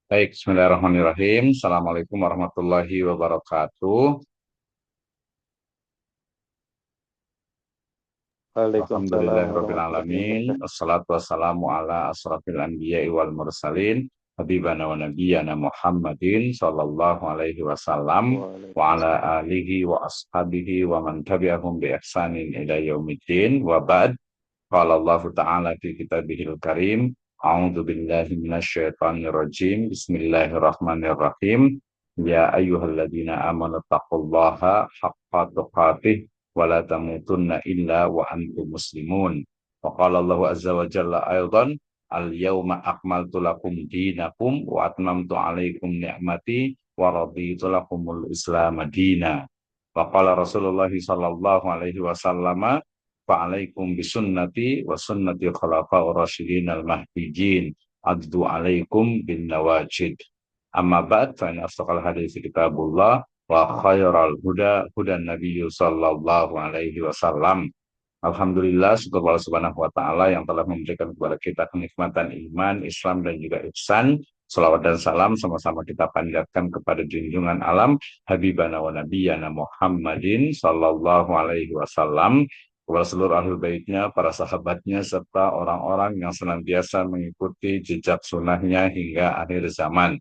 Baik, bismillahirrahmanirrahim. Assalamualaikum warahmatullahi wabarakatuh. Waalaikumsalam warahmatullahi Alhamdulillahirrahmanirrahim. wabarakatuh. Assalatu wassalamu ala asrafil anbiya'i wal mursalin. Habibana wa nabiyana Muhammadin sallallahu alaihi wasallam wa ala Waalaikumsalam. alihi wa ashabihi wa man tabi'ahum bi ihsanin ila yaumiddin wa ba'd. Qala Allah Ta'ala fi kitabihil karim. A'udzu billahi minasyaitonir rajim. Bismillahirrahmanirrahim. Ya ayyuhalladzina amanu taqullaha haqqa tuqatih wa la tamutunna illa wa antum muslimun. Wa qala Allah azza wa jalla aidan al-yawma akmaltu lakum dinakum wa atmamtu alaikum ni'mati wa raditu lakumul islam dina. Wa qala Rasulullah sallallahu alaihi wasallam fa'alaikum bisunnati wa sunnati khulafa'ur rasyidin al-mahdiyyin addu alaikum bin nawajid. Amma ba'd fa in asdaqal hadits kitabullah wa khairal huda hudan nabiyyu sallallahu alaihi wasallam. Alhamdulillah, syukur Allah Subhanahu wa taala yang telah memberikan kepada kita kenikmatan iman, Islam dan juga ihsan. Salawat dan salam sama-sama kita panjatkan kepada junjungan alam Habibana wa Nabiyana Muhammadin sallallahu alaihi wasallam, kepada seluruh ahlul baitnya, para sahabatnya, serta orang-orang yang senantiasa mengikuti jejak sunnahnya hingga akhir zaman.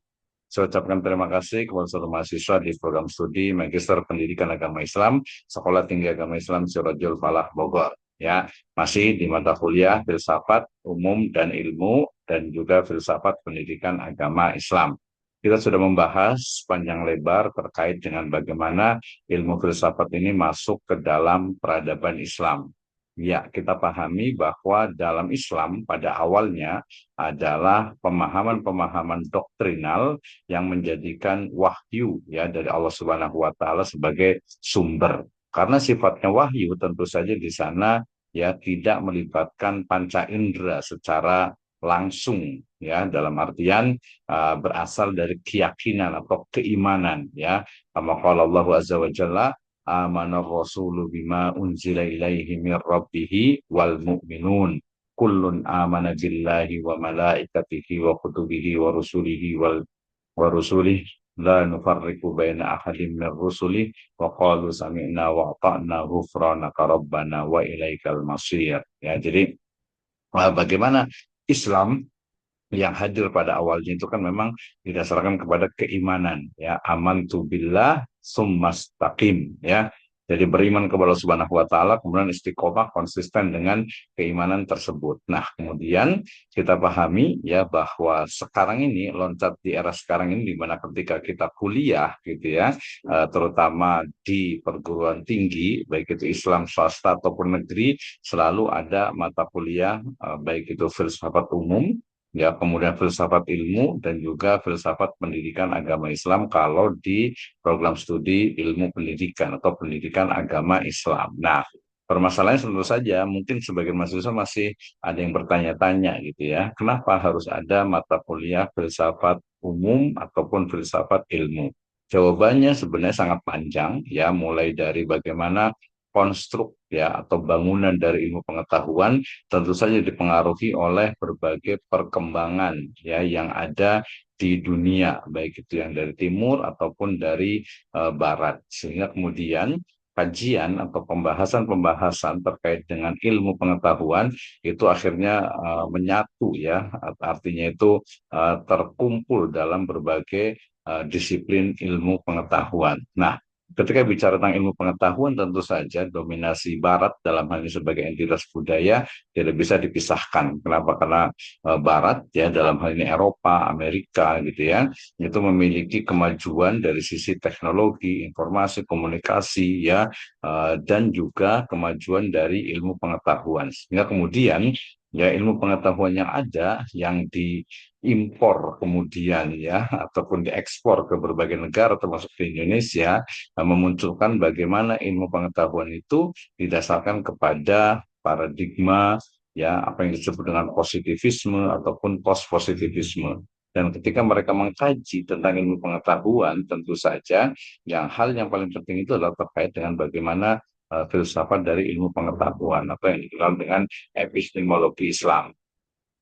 Saya ucapkan terima kasih kepada seluruh mahasiswa di program studi Magister Pendidikan Agama Islam, Sekolah Tinggi Agama Islam Sirajul Falah Bogor. Ya, masih di mata kuliah filsafat umum dan ilmu dan juga filsafat pendidikan agama Islam. Kita sudah membahas panjang lebar terkait dengan bagaimana ilmu filsafat ini masuk ke dalam peradaban Islam. Ya, kita pahami bahwa dalam Islam pada awalnya adalah pemahaman-pemahaman doktrinal yang menjadikan wahyu ya dari Allah Subhanahu wa taala sebagai sumber. Karena sifatnya wahyu tentu saja di sana ya tidak melibatkan panca indera secara langsung ya dalam artian berasal dari keyakinan atau keimanan ya. Kama qala Allah azza wa jalla amanar rasulu bima unzila ilaihi mir rabbihi wal mu'minun kullun amana billahi wa malaikatihi wa kutubihi wa rusulihi wa rusulih la nufarriqu baina ahadin min rusuli wa qalu sami'na wa ata'na ghufranaka rabbana wa ilaikal masir. Ya, jadi bagaimana Islam yang hadir pada awalnya itu kan memang didasarkan kepada keimanan ya, amantu billah summastaqim ya. Jadi beriman kepada Allah Subhanahu wa taala kemudian istiqomah konsisten dengan keimanan tersebut. Nah, kemudian kita pahami ya bahwa sekarang ini loncat di era sekarang ini di mana ketika kita kuliah gitu ya, terutama di perguruan tinggi baik itu Islam swasta ataupun negeri selalu ada mata kuliah baik itu filsafat umum ya, kemudian filsafat ilmu dan juga filsafat pendidikan agama Islam kalau di program studi ilmu pendidikan atau pendidikan agama Islam. Nah, permasalahannya tentu saja mungkin sebagian mahasiswa masih ada yang bertanya-tanya gitu ya, kenapa harus ada mata kuliah filsafat umum ataupun filsafat ilmu? Jawabannya sebenarnya sangat panjang ya, mulai dari bagaimana konstruk ya atau bangunan dari ilmu pengetahuan tentu saja dipengaruhi oleh berbagai perkembangan ya yang ada di dunia, baik itu yang dari timur ataupun dari barat. Sehingga kemudian kajian atau pembahasan-pembahasan terkait dengan ilmu pengetahuan itu akhirnya menyatu ya, artinya itu terkumpul dalam berbagai disiplin ilmu pengetahuan. Nah, ketika bicara tentang ilmu pengetahuan, tentu saja dominasi Barat dalam hal ini sebagai entitas budaya tidak bisa dipisahkan. Kenapa? Karena Barat ya dalam hal ini Eropa, Amerika gitu ya, itu memiliki kemajuan dari sisi teknologi, informasi, komunikasi ya, dan juga kemajuan dari ilmu pengetahuan. Sehingga kemudian ya ilmu pengetahuan yang ada yang diimpor kemudian ya ataupun diekspor ke berbagai negara termasuk di Indonesia memunculkan bagaimana ilmu pengetahuan itu didasarkan kepada paradigma ya apa yang disebut dengan positivisme ataupun post-positivisme. Dan ketika mereka mengkaji tentang ilmu pengetahuan, tentu saja hal yang paling penting itu adalah terkait dengan bagaimana filsafat dari ilmu pengetahuan atau yang dikenal dengan epistemologi Islam.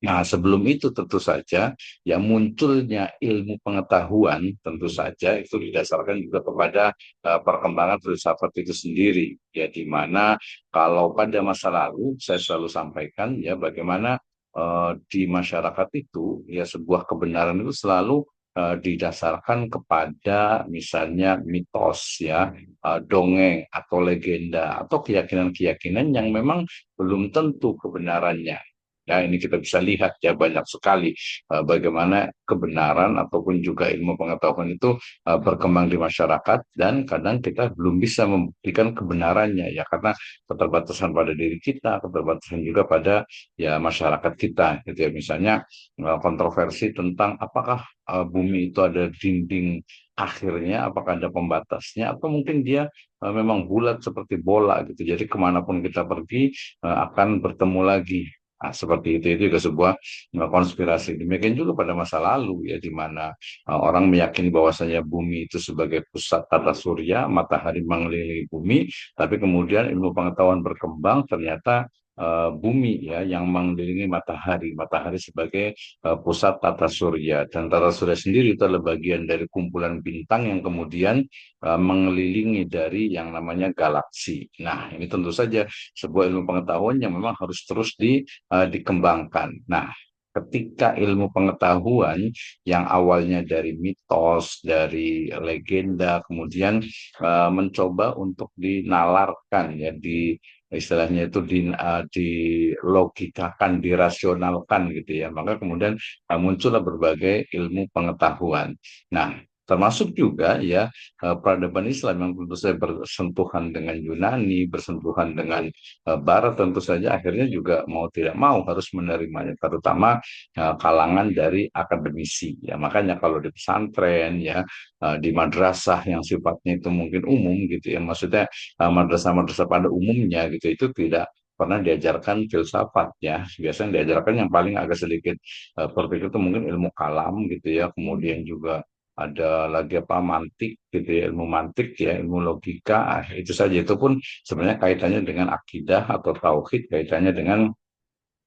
Nah, sebelum itu tentu saja ya munculnya ilmu pengetahuan tentu saja itu didasarkan juga kepada perkembangan filsafat itu sendiri. Ya, di mana kalau pada masa lalu saya selalu sampaikan ya bagaimana di masyarakat itu ya sebuah kebenaran itu selalu didasarkan kepada misalnya mitos ya, dongeng atau legenda atau keyakinan-keyakinan yang memang belum tentu kebenarannya. Ya, ini kita bisa lihat ya banyak sekali bagaimana kebenaran ataupun juga ilmu pengetahuan itu berkembang di masyarakat dan kadang kita belum bisa membuktikan kebenarannya ya karena keterbatasan pada diri kita, keterbatasan juga pada ya masyarakat kita gitu ya. Misalnya kontroversi tentang apakah bumi itu ada dinding akhirnya, apakah ada pembatasnya atau mungkin dia memang bulat seperti bola gitu. Jadi kemanapun kita pergi akan bertemu lagi. Nah, seperti itu juga sebuah konspirasi. Demikian juga pada masa lalu ya, di mana orang meyakini bahwasanya bumi itu sebagai pusat tata surya, matahari mengelilingi bumi, tapi kemudian ilmu pengetahuan berkembang, ternyata bumi ya yang mengelilingi matahari, matahari sebagai pusat tata surya, dan tata surya sendiri itu adalah bagian dari kumpulan bintang yang kemudian mengelilingi dari yang namanya galaksi. Nah, ini tentu saja sebuah ilmu pengetahuan yang memang harus terus dikembangkan. Nah, ketika ilmu pengetahuan yang awalnya dari mitos, dari legenda, kemudian mencoba untuk dinalarkan ya di istilahnya itu dilogikakan, dirasionalkan gitu ya. Maka kemudian muncullah berbagai ilmu pengetahuan. Nah, termasuk juga ya peradaban Islam yang tentu saja bersentuhan dengan Yunani, bersentuhan dengan Barat tentu saja akhirnya juga mau tidak mau harus menerimanya, terutama kalangan dari akademisi. Ya, makanya kalau di pesantren ya, di madrasah yang sifatnya itu mungkin umum gitu ya, maksudnya madrasah-madrasah pada umumnya gitu itu tidak pernah diajarkan filsafat ya. Biasanya diajarkan yang paling agak sedikit berpikir itu mungkin ilmu kalam gitu ya, kemudian juga ada lagi apa mantik gitu ya, ilmu mantik ya, ilmu logika, itu saja. Itu pun sebenarnya kaitannya dengan akidah atau tauhid, kaitannya dengan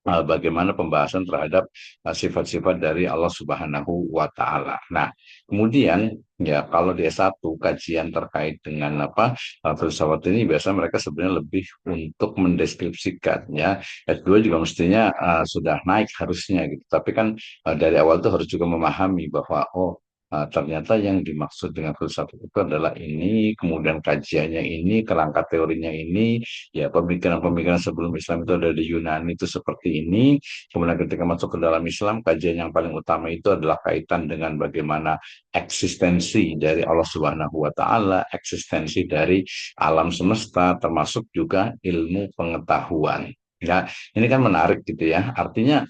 bagaimana pembahasan terhadap sifat-sifat dari Allah Subhanahu wa taala. Nah, kemudian ya kalau di S1 kajian terkait dengan apa filsafat ini biasa mereka sebenarnya lebih untuk mendeskripsikannya. S2 juga mestinya sudah naik harusnya gitu. Tapi kan dari awal tuh harus juga memahami bahwa ternyata yang dimaksud dengan filsafat itu adalah ini, kemudian kajiannya ini, kerangka teorinya ini, ya pemikiran-pemikiran sebelum Islam itu ada di Yunani itu seperti ini. Kemudian ketika masuk ke dalam Islam, kajian yang paling utama itu adalah kaitan dengan bagaimana eksistensi dari Allah Subhanahu wa taala, eksistensi dari alam semesta, termasuk juga ilmu pengetahuan. Ya, ini kan menarik gitu ya. Artinya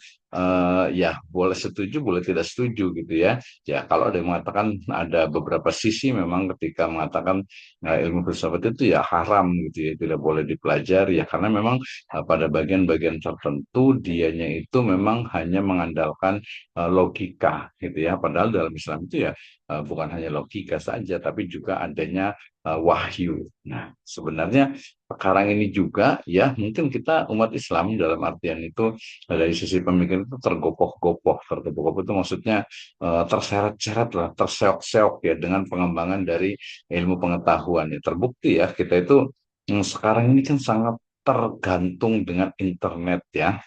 ya boleh setuju, boleh tidak setuju gitu ya. Ya, kalau ada yang mengatakan ada beberapa sisi memang ketika mengatakan ilmu filsafat itu ya haram gitu ya, tidak boleh dipelajari ya karena memang pada bagian-bagian tertentu dianya itu memang hanya mengandalkan logika gitu ya. Padahal dalam Islam itu ya bukan hanya logika saja tapi juga adanya wahyu. Nah, sebenarnya sekarang ini juga ya mungkin kita umat Islam dalam artian itu dari sisi pemikiran itu tergopoh-gopoh. Tergopoh-gopoh itu maksudnya terseret-seret lah, terseok-seok ya dengan pengembangan dari ilmu pengetahuan. Ya, terbukti ya kita itu sekarang ini kan sangat tergantung dengan internet ya.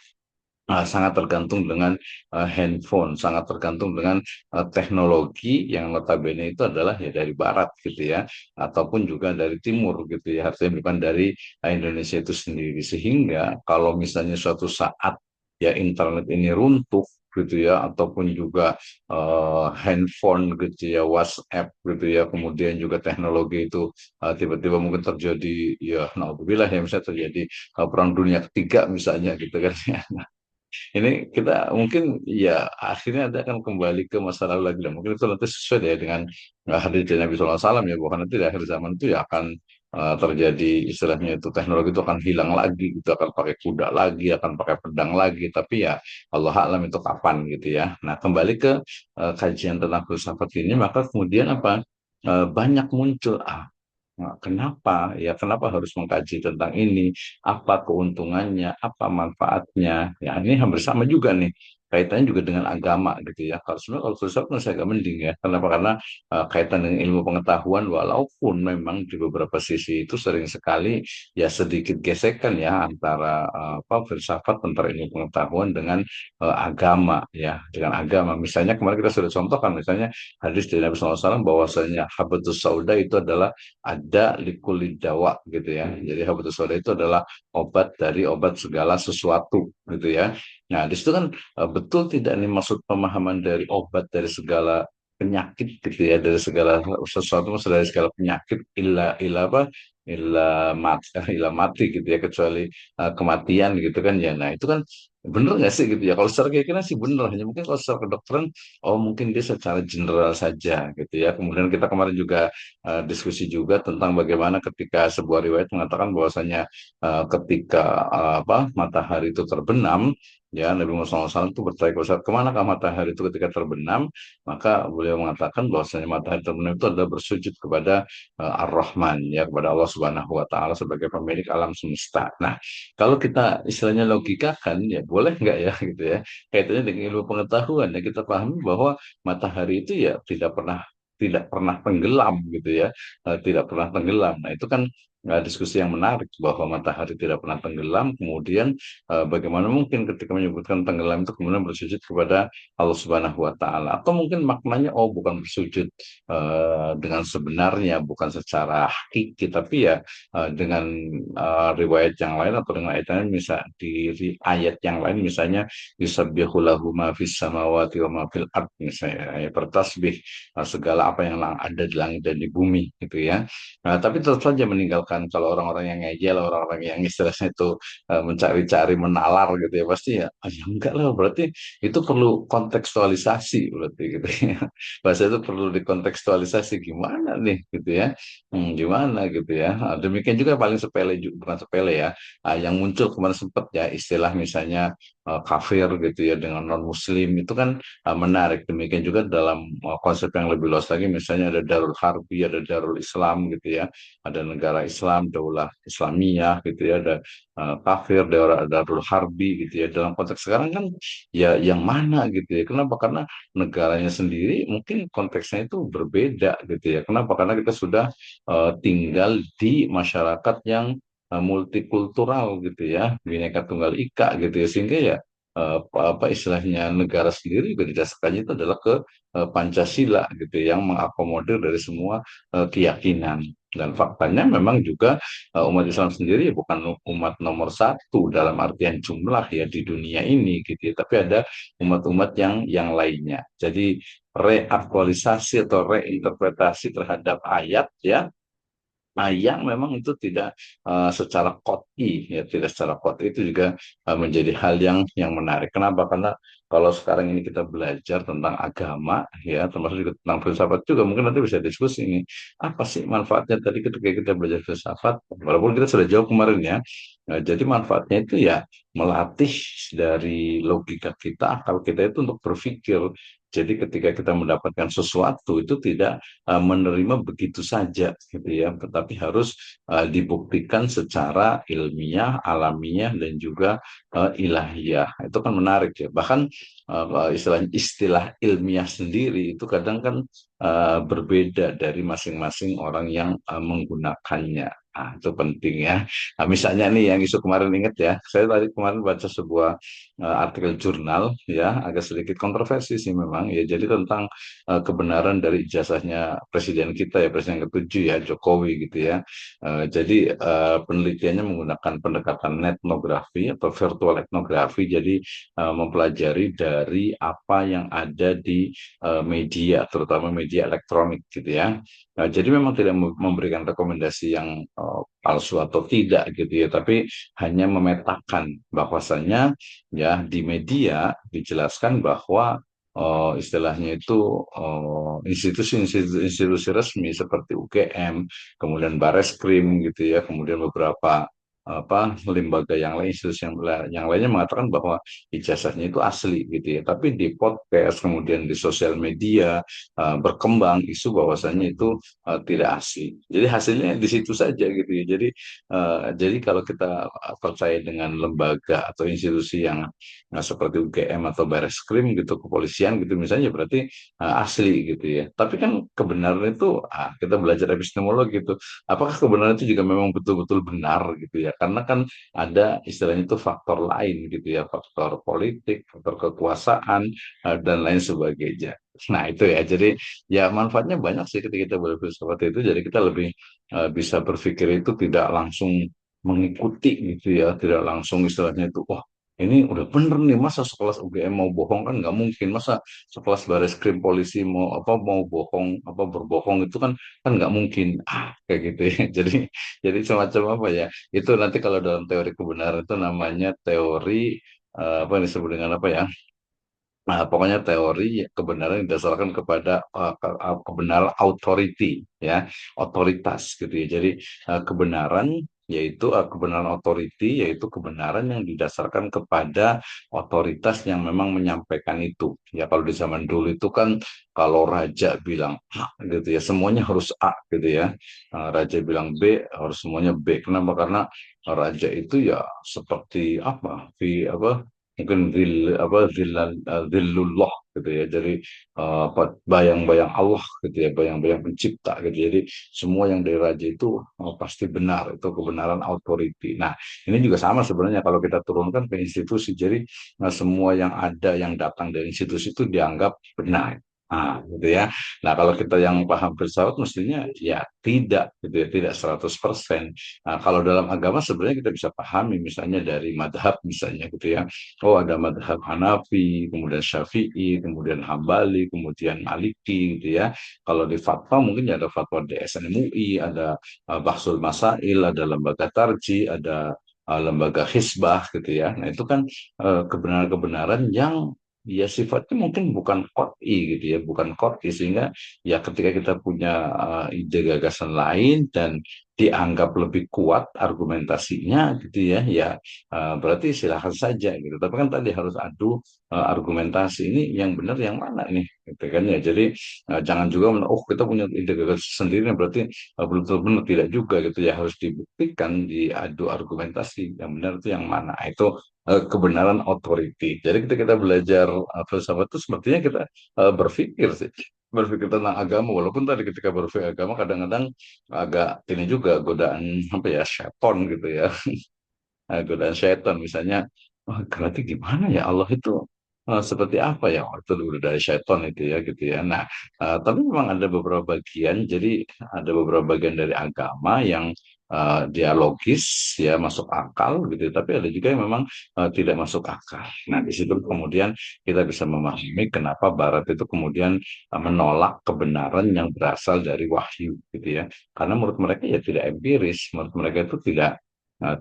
Sangat tergantung dengan handphone, sangat tergantung dengan teknologi yang notabene itu adalah ya dari barat gitu ya, ataupun juga dari timur gitu ya, artinya bukan dari Indonesia itu sendiri. Sehingga kalau misalnya suatu saat ya internet ini runtuh gitu ya, ataupun juga handphone gitu ya, WhatsApp gitu ya, kemudian juga teknologi itu tiba-tiba mungkin terjadi ya, naudzubillah ya, misalnya terjadi perang dunia ketiga misalnya gitu kan ya. Ini kita mungkin ya akhirnya ada akan kembali ke masa lalu lagi dan mungkin itu nanti sesuai ya dengan hadis Nabi SAW ya bahwa nanti di akhir zaman itu ya akan terjadi istilahnya itu teknologi itu akan hilang lagi itu akan pakai kuda lagi akan pakai pedang lagi tapi ya Allah alam itu kapan gitu ya. Nah, kembali ke kajian tentang filsafat ini maka kemudian apa banyak muncul nah, kenapa ya kenapa harus mengkaji tentang ini, apa keuntungannya, apa manfaatnya, ya ini hampir sama juga nih kaitannya juga dengan agama gitu ya. Kalau sebenarnya kalau filsafat menurut saya agak mending ya. Kenapa? Karena kaitan dengan ilmu pengetahuan walaupun memang di beberapa sisi itu sering sekali ya sedikit gesekan ya antara filsafat tentang ilmu pengetahuan dengan agama ya, dengan agama. Misalnya kemarin kita sudah contohkan misalnya hadis dari Nabi SAW bahwasanya habatus sauda itu adalah ada likulid dawa gitu ya. Jadi habatus sauda itu adalah obat dari obat segala sesuatu gitu ya. Nah, di situ kan betul tidak ini maksud pemahaman dari obat dari segala penyakit gitu ya, dari segala sesuatu, dari segala penyakit ilah apa ilah mati ilah mati gitu ya, kecuali kematian gitu kan ya. Nah itu kan bener nggak sih gitu ya, kalau secara keyakinan sih bener, hanya mungkin kalau secara kedokteran oh mungkin dia secara general saja gitu ya. Kemudian kita kemarin juga diskusi juga tentang bagaimana ketika sebuah riwayat mengatakan bahwasanya ketika matahari itu terbenam ya, Nabi Muhammad SAW itu bertanya kepada sahabat, kemanakah matahari itu ketika terbenam? Maka beliau mengatakan bahwasanya matahari terbenam itu adalah bersujud kepada Ar-Rahman ya, kepada Allah Subhanahu wa taala sebagai pemilik alam semesta. Nah, kalau kita istilahnya logika kan ya boleh nggak ya gitu ya. Kaitannya dengan ilmu pengetahuan ya, kita pahami bahwa matahari itu ya tidak pernah tenggelam gitu ya. Tidak pernah tenggelam. Nah, itu kan diskusi yang menarik bahwa matahari tidak pernah tenggelam, kemudian bagaimana mungkin ketika menyebutkan tenggelam itu kemudian bersujud kepada Allah Subhanahu wa taala, atau mungkin maknanya oh bukan bersujud dengan sebenarnya, bukan secara hakiki, tapi ya dengan riwayat yang lain atau dengan ayat yang misal di ayat yang lain misalnya yusabbihu lahu ma fis samawati wa ma fil ard, misalnya ya, bertasbih segala apa yang ada di langit dan di bumi gitu ya. Nah, tapi tetap saja meninggalkan kalau orang-orang yang ngejel, orang-orang yang istilahnya itu mencari-cari menalar gitu ya, pasti ya, "Ah, ya enggak lah, berarti itu perlu kontekstualisasi berarti gitu ya." Bahasa itu perlu dikontekstualisasi gimana nih gitu ya. Gimana gitu ya. Demikian juga paling sepele juga, bukan sepele ya. Yang muncul kemarin sempat ya istilah misalnya kafir gitu ya dengan non muslim itu kan menarik. Demikian juga dalam konsep yang lebih luas lagi misalnya ada Darul Harbi, ada Darul Islam gitu ya. Ada negara Islam, Daulah Islamiyah gitu ya, ada kafir, daerah Darul Harbi gitu ya. Dalam konteks sekarang kan ya yang mana gitu ya. Kenapa? Karena negaranya sendiri mungkin konteksnya itu berbeda gitu ya. Kenapa? Karena kita sudah tinggal di masyarakat yang multikultural gitu ya, Bhinneka Tunggal Ika gitu ya, sehingga ya apa istilahnya negara sendiri juga didasarkannya itu adalah ke Pancasila gitu yang mengakomodir dari semua keyakinan. Dan faktanya memang juga umat Islam sendiri bukan umat nomor satu dalam artian jumlah ya di dunia ini gitu ya, tapi ada umat-umat yang lainnya. Jadi reaktualisasi atau reinterpretasi terhadap ayat ya, yang memang itu tidak secara qot'i ya, tidak secara qot'i, itu juga menjadi hal yang menarik. Kenapa? Karena kalau sekarang ini kita belajar tentang agama ya, termasuk juga tentang filsafat juga, mungkin nanti bisa diskusi ini apa sih manfaatnya tadi ketika kita belajar filsafat, walaupun kita sudah jawab kemarin ya. Jadi manfaatnya itu ya melatih dari logika kita, akal kita itu untuk berpikir. Jadi ketika kita mendapatkan sesuatu itu tidak menerima begitu saja gitu ya, tetapi harus dibuktikan secara ilmiah, alamiah dan juga ilahiyah. Itu kan menarik ya. Bahkan istilah ilmiah sendiri itu kadang kan berbeda dari masing-masing orang yang menggunakannya. Ah, itu penting ya. Nah, misalnya nih yang isu kemarin ingat ya, saya tadi kemarin baca sebuah artikel jurnal ya, agak sedikit kontroversi sih memang ya. Jadi tentang kebenaran dari ijazahnya presiden kita ya, presiden ketujuh ya, Jokowi gitu ya. Jadi penelitiannya menggunakan pendekatan etnografi atau virtual etnografi. Jadi mempelajari dari apa yang ada di media, terutama media elektronik gitu ya. Jadi memang tidak memberikan rekomendasi yang palsu atau tidak gitu ya, tapi hanya memetakan bahwasannya ya di media dijelaskan bahwa istilahnya itu institusi resmi seperti UGM, kemudian Bareskrim gitu ya, kemudian beberapa lembaga yang lain, institusi yang lainnya mengatakan bahwa ijazahnya itu asli gitu ya. Tapi di podcast kemudian di sosial media berkembang isu bahwasannya itu tidak asli. Jadi hasilnya di situ saja gitu ya. Jadi kalau kita percaya dengan lembaga atau institusi yang seperti UGM atau Bareskrim gitu, kepolisian gitu misalnya, berarti asli gitu ya. Tapi kan kebenaran itu kita belajar epistemologi gitu. Apakah kebenaran itu juga memang betul-betul benar gitu ya? Karena kan ada istilahnya itu faktor lain gitu ya, faktor politik, faktor kekuasaan dan lain sebagainya. Nah itu ya, jadi ya manfaatnya banyak sih ketika kita berpikir seperti itu. Jadi kita lebih bisa berpikir itu tidak langsung mengikuti gitu ya, tidak langsung istilahnya itu, wah ini udah bener nih, masa sekelas UGM mau bohong, kan nggak mungkin, masa sekelas Bareskrim polisi mau bohong berbohong itu kan nggak mungkin, kayak gitu ya. Jadi semacam apa ya, itu nanti kalau dalam teori kebenaran itu namanya teori apa yang disebut dengan apa ya. Nah, pokoknya teori kebenaran yang didasarkan kepada kebenaran authority, ya, otoritas gitu ya. Jadi kebenaran yaitu kebenaran authority, yaitu kebenaran yang didasarkan kepada otoritas yang memang menyampaikan itu. Ya kalau di zaman dulu itu kan kalau raja bilang A gitu ya, semuanya harus A gitu ya. Raja bilang B, harus semuanya B. Kenapa? Karena raja itu ya seperti apa? Apa mungkin zillullah gitu ya, jadi bayang-bayang Allah gitu ya, bayang-bayang pencipta gitu. Jadi semua yang dari raja itu pasti benar, itu kebenaran authority. Nah ini juga sama sebenarnya kalau kita turunkan ke institusi. Jadi semua yang ada yang datang dari institusi itu dianggap benar. Gitu ya. Nah, kalau kita yang paham filsafat mestinya ya tidak gitu ya, tidak 100%. Nah, kalau dalam agama sebenarnya kita bisa pahami misalnya dari madhab misalnya gitu ya. Oh, ada madhab Hanafi, kemudian Syafi'i, kemudian Hambali, kemudian Maliki gitu ya. Kalau di fatwa mungkin ya ada fatwa DSN MUI, ada Bahsul Masail, ada lembaga Tarji, ada lembaga Hisbah gitu ya. Nah, itu kan kebenaran-kebenaran yang ya sifatnya mungkin bukan qot'i gitu ya, bukan qot'i, sehingga ya ketika kita punya ide gagasan lain dan dianggap lebih kuat argumentasinya gitu ya, ya berarti silahkan saja gitu. Tapi kan tadi harus adu argumentasi, ini yang benar yang mana ini, gitu kan ya. Jadi jangan juga oh kita punya ide gagasan sendiri berarti belum tentu benar, tidak juga gitu ya. Harus dibuktikan, diadu argumentasi yang benar itu yang mana. Itu kebenaran authority. Jadi ketika kita belajar filsafat itu sepertinya kita berpikir sih, berpikir tentang agama. Walaupun tadi ketika berpikir agama kadang-kadang agak ini juga godaan apa ya, syaiton gitu ya. Godaan syaitan misalnya, oh, berarti gimana ya Allah itu seperti apa ya, oh, itu udah dari syaitan itu ya gitu ya. Nah tapi memang ada beberapa bagian, jadi ada beberapa bagian dari agama yang dialogis ya, masuk akal gitu, tapi ada juga yang memang tidak masuk akal. Nah di situ kemudian kita bisa memahami kenapa Barat itu kemudian menolak kebenaran yang berasal dari wahyu gitu ya, karena menurut mereka ya tidak empiris, menurut mereka itu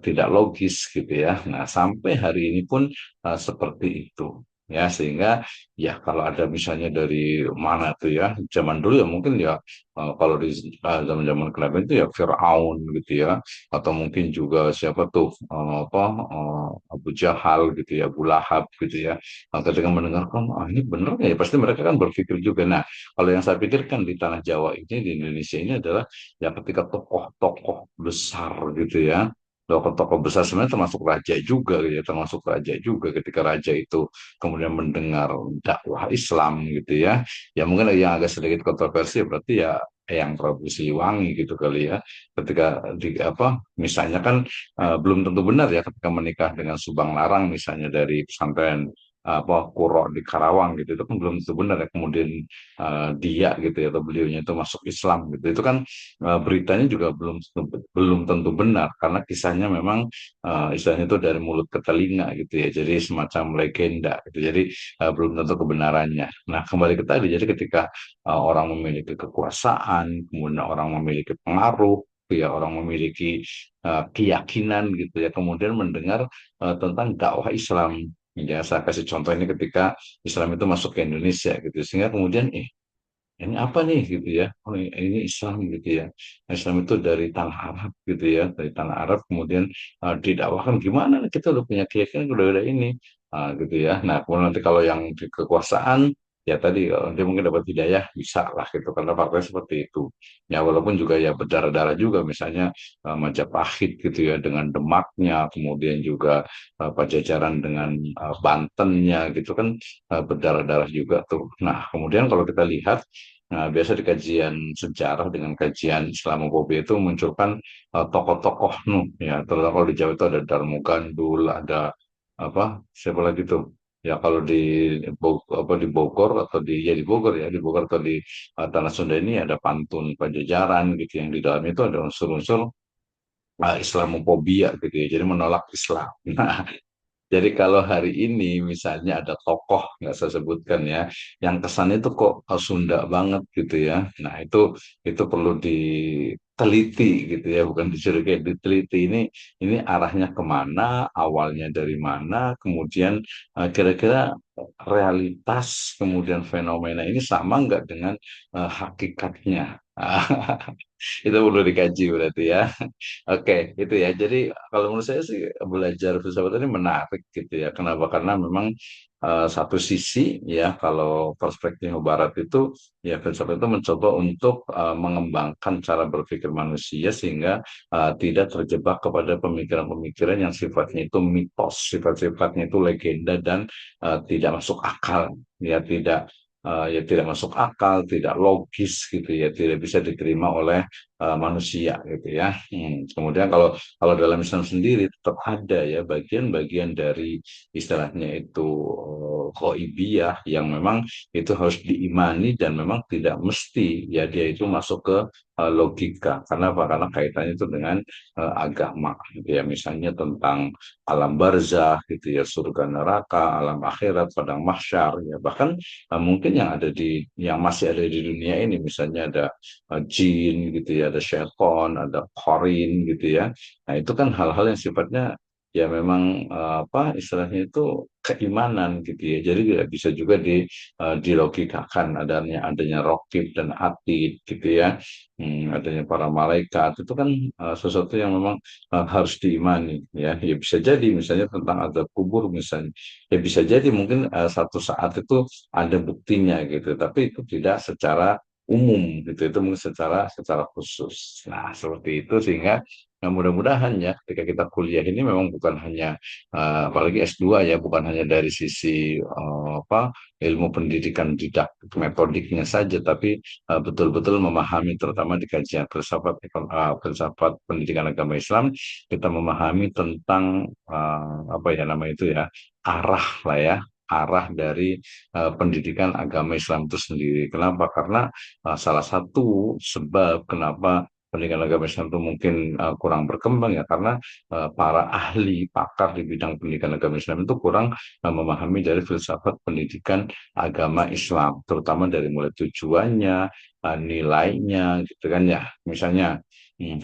tidak logis gitu ya. Nah, sampai hari ini pun seperti itu. Ya, sehingga ya kalau ada misalnya dari mana tuh ya, zaman dulu ya mungkin ya kalau di zaman-zaman Nabi itu ya Firaun gitu ya, atau mungkin juga siapa tuh Abu Jahal gitu ya, Abu Lahab gitu ya. Nah, ketika mendengarkan ini bener nggak ya, pasti mereka kan berpikir juga. Nah, kalau yang saya pikirkan di tanah Jawa ini, di Indonesia ini adalah ya ketika tokoh-tokoh besar gitu ya, tokoh-tokoh besar sebenarnya termasuk raja juga ya, termasuk raja juga, ketika raja itu kemudian mendengar dakwah Islam gitu ya, ya mungkin yang agak sedikit kontroversi berarti ya yang Prabu Siliwangi gitu kali ya, ketika di apa misalnya kan belum tentu benar ya ketika menikah dengan Subang Larang misalnya dari pesantren apa Kuro di Karawang gitu, itu kan belum tentu benar ya, kemudian dia gitu ya atau beliaunya itu masuk Islam gitu, itu kan beritanya juga belum tentu benar, karena kisahnya memang istilahnya itu dari mulut ke telinga gitu ya, jadi semacam legenda gitu, jadi belum tentu kebenarannya. Nah kembali ke tadi, jadi ketika orang memiliki kekuasaan, kemudian orang memiliki pengaruh ya, orang memiliki keyakinan gitu ya, kemudian mendengar tentang dakwah Islam. Ya, saya kasih contoh ini ketika Islam itu masuk ke Indonesia gitu, sehingga kemudian ini apa nih gitu ya, oh ini Islam gitu ya. Islam itu dari tanah Arab gitu ya, dari tanah Arab kemudian didakwakan gimana nih, kita udah punya keyakinan udah ini. Gitu ya. Nah kemudian nanti kalau yang di kekuasaan ya tadi dia mungkin dapat hidayah bisa lah gitu karena partai seperti itu ya, walaupun juga ya berdarah-darah juga misalnya Majapahit gitu ya dengan Demaknya, kemudian juga Pajajaran dengan Bantennya gitu kan, berdarah-darah juga tuh. Nah kemudian kalau kita lihat, nah, biasa di kajian sejarah dengan kajian Islamophobia itu munculkan tokoh-tokoh ya, terutama kalau di Jawa itu ada Darmo Gandul, ada apa siapa lagi tuh ya, kalau di apa di Bogor atau di Bogor ya, di Bogor atau di Tanah Sunda ini ada pantun Pajajaran gitu yang di dalamnya itu ada unsur-unsur Islamophobia gitu ya, jadi menolak Islam. Nah, jadi kalau hari ini misalnya ada tokoh nggak saya sebutkan ya, yang kesannya itu kok Sunda banget gitu ya. Nah itu perlu diteliti gitu ya, bukan dicurigai, diteliti ini arahnya kemana, awalnya dari mana, kemudian kira-kira realitas kemudian fenomena ini sama nggak dengan hakikatnya. Itu perlu dikaji berarti ya. Oke, itu ya. Jadi kalau menurut saya sih belajar filsafat ini menarik gitu ya. Kenapa? Karena memang satu sisi ya kalau perspektif Barat itu ya filsafat itu mencoba untuk mengembangkan cara berpikir manusia sehingga tidak terjebak kepada pemikiran-pemikiran yang sifatnya itu mitos, sifat-sifatnya itu legenda dan tidak masuk akal, ya tidak masuk akal, tidak logis gitu ya, tidak bisa diterima oleh manusia gitu ya. Kemudian kalau dalam Islam sendiri tetap ada ya bagian-bagian dari istilahnya itu ghaibiyah yang memang itu harus diimani dan memang tidak mesti ya dia itu masuk ke logika. Karena apa? Karena kaitannya itu dengan agama gitu ya. Misalnya tentang alam barzah gitu ya, surga neraka, alam akhirat, padang mahsyar ya. Bahkan mungkin yang masih ada di dunia ini misalnya ada jin gitu ya, ada syaitan, ada korin gitu ya. Nah itu kan hal-hal yang sifatnya ya memang apa istilahnya itu keimanan gitu ya. Jadi tidak bisa juga dilogikakan adanya rokib dan atid gitu ya. Adanya para malaikat itu kan sesuatu yang memang harus diimani ya. Ya bisa jadi misalnya tentang azab kubur misalnya. Ya bisa jadi mungkin satu saat itu ada buktinya gitu, tapi itu tidak secara umum gitu, itu mungkin secara khusus. Nah seperti itu sehingga mudah-mudahan ya ketika kita kuliah ini memang bukan hanya apalagi S2 ya, bukan hanya dari sisi apa ilmu pendidikan didaktik metodiknya saja, tapi betul-betul memahami terutama di kajian filsafat pendidikan agama Islam kita memahami tentang apa ya nama itu ya, arah lah ya, arah dari pendidikan agama Islam itu sendiri. Kenapa? Karena salah satu sebab kenapa pendidikan agama Islam itu mungkin kurang berkembang ya karena para ahli pakar di bidang pendidikan agama Islam itu kurang memahami dari filsafat pendidikan agama Islam, terutama dari mulai tujuannya, nilainya, gitu kan ya. Misalnya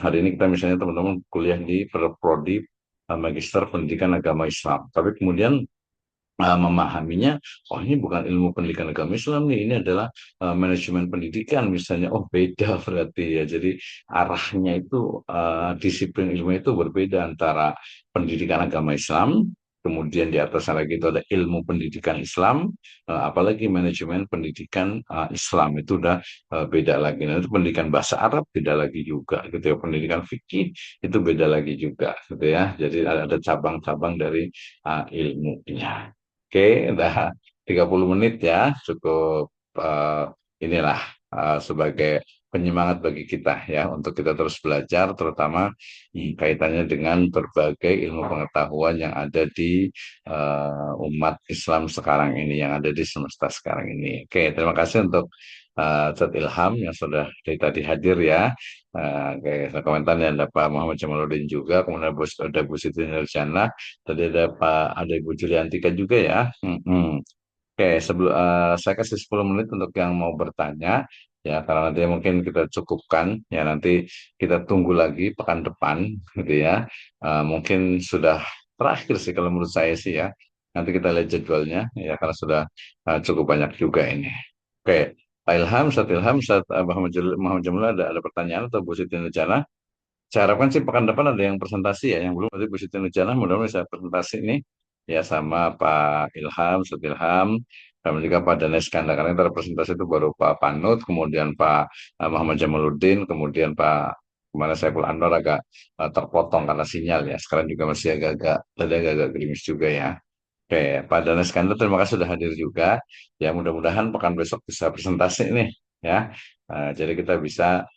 hari ini kita misalnya teman-teman kuliah di prodi Magister Pendidikan Agama Islam, tapi kemudian memahaminya, oh ini bukan ilmu pendidikan agama Islam nih, ini adalah manajemen pendidikan misalnya, oh beda berarti ya. Jadi arahnya itu disiplin ilmu itu berbeda antara pendidikan agama Islam, kemudian di atasnya lagi itu ada ilmu pendidikan Islam, apalagi manajemen pendidikan Islam itu udah beda lagi. Nah, itu pendidikan bahasa Arab beda lagi juga gitu ya, pendidikan fikih itu beda lagi juga gitu ya. Jadi ada cabang-cabang dari ilmunya. Oke, udah 30 menit ya, cukup inilah sebagai penyemangat bagi kita ya untuk kita terus belajar, terutama kaitannya dengan berbagai ilmu pengetahuan yang ada di umat Islam sekarang ini, yang ada di semesta sekarang ini. Oke, terima kasih untuk Ustadz Ilham yang sudah dari tadi hadir ya. Oke, komentarnya ada Pak Muhammad Jamaluddin juga, kemudian ada Bu Siti Nurjana, tadi ada Ibu Juliantika juga ya. Oke, sebelum saya kasih 10 menit untuk yang mau bertanya ya, karena nanti mungkin kita cukupkan ya, nanti kita tunggu lagi pekan depan gitu ya. Mungkin sudah terakhir sih kalau menurut saya sih ya. Nanti kita lihat jadwalnya ya karena sudah cukup banyak juga ini. Oke, Pak Ilham, Ustaz Ilham, Ustaz Muhammad Jamil ada pertanyaan atau Bu Siti Nurjana? Saya harapkan sih pekan depan ada yang presentasi ya, yang belum nanti Bu Siti Nurjana mudah-mudahan bisa presentasi ini ya sama Pak Ilham, Ustaz Ilham, dan juga Pak Daniel Iskandar. Karena yang presentasi itu baru Pak Panut, kemudian Pak Muhammad Jamaluddin, kemudian Pak kemana Saiful Anwar agak terpotong karena sinyal ya. Sekarang juga masih agak-agak agak-agak gerimis juga ya. Oke, Pak Daniel Iskandar terima kasih sudah hadir juga. Ya mudah-mudahan pekan besok bisa presentasi nih ya. Jadi kita bisa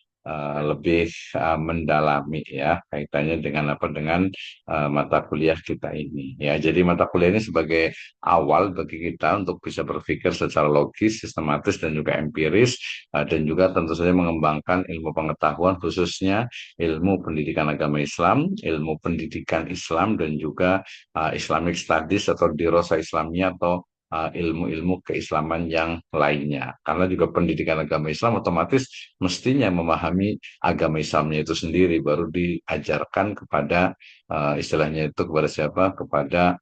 lebih mendalami ya kaitannya dengan apa dengan mata kuliah kita ini ya. Jadi mata kuliah ini sebagai awal bagi kita untuk bisa berpikir secara logis, sistematis dan juga empiris dan juga tentu saja mengembangkan ilmu pengetahuan khususnya ilmu pendidikan agama Islam, ilmu pendidikan Islam dan juga Islamic Studies atau dirasa Islamnya atau ilmu-ilmu keislaman yang lainnya. Karena juga pendidikan agama Islam otomatis mestinya memahami agama Islamnya itu sendiri, baru diajarkan kepada istilahnya itu kepada siapa? Kepada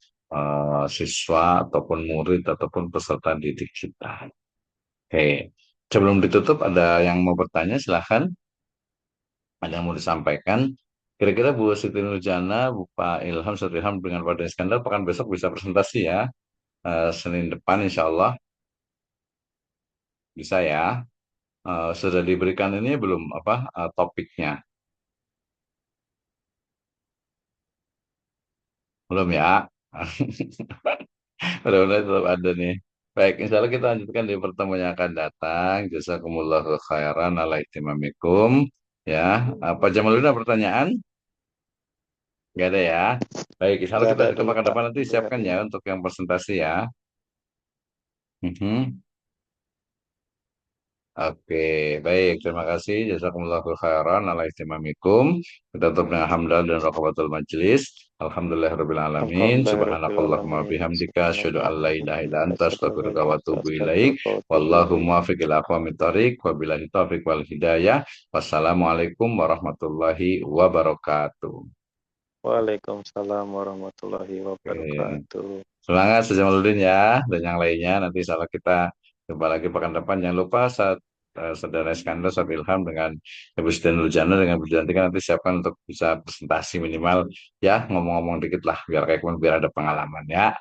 siswa ataupun murid ataupun peserta didik kita. Oke, sebelum ditutup ada yang mau bertanya silahkan. Ada yang mau disampaikan? Kira-kira Bu Siti Nurjana, Bu Pak Ilham, Ustaz Ilham dengan Pak Daniel Iskandar pekan besok bisa presentasi ya. Senin depan insya Allah bisa ya. Sudah diberikan ini belum apa topiknya? Belum ya? Mudah-mudahan tetap ada nih. Baik, insya Allah kita lanjutkan di pertemuan yang akan datang. Jazakumullahu khairan ala ihtimamikum. Ya, Pak Jamaluddin ada pertanyaan? Nggak ada ya? Baik, insya Allah Nggak kita ada ke dulu pekan Pak. depan nanti Nggak siapkan ada. ya untuk yang presentasi ya. Mhm. Oke, baik. Terima kasih. Jazakumullahu khairan ala istimamikum. Kita tutup dengan hamdal dan rakabatul majelis. Alhamdulillahirabbil alamin. Subhanakallahumma Alhamdulillahirobbilalamin. bihamdika asyhadu an la ilaha illa Subhanakallahumma anta astaghfiruka wa asyhadu atubu an la ilaik. ilaha Wallahu illa muwaffiq ila aqwamit thoriq. Wabillahi taufiq wal hidayah. Wassalamualaikum warahmatullahi wabarakatuh. Waalaikumsalam warahmatullahi Oke. wabarakatuh. Semangat Jamaludin ya dan yang lainnya nanti salah kita jumpa lagi pekan depan jangan lupa saat saudara Iskandar saat Ilham dengan Ibu Siti Nurjana dengan Bu Jantika nanti siapkan untuk bisa presentasi minimal ya ngomong-ngomong dikit lah biar kayak biar ada pengalaman ya.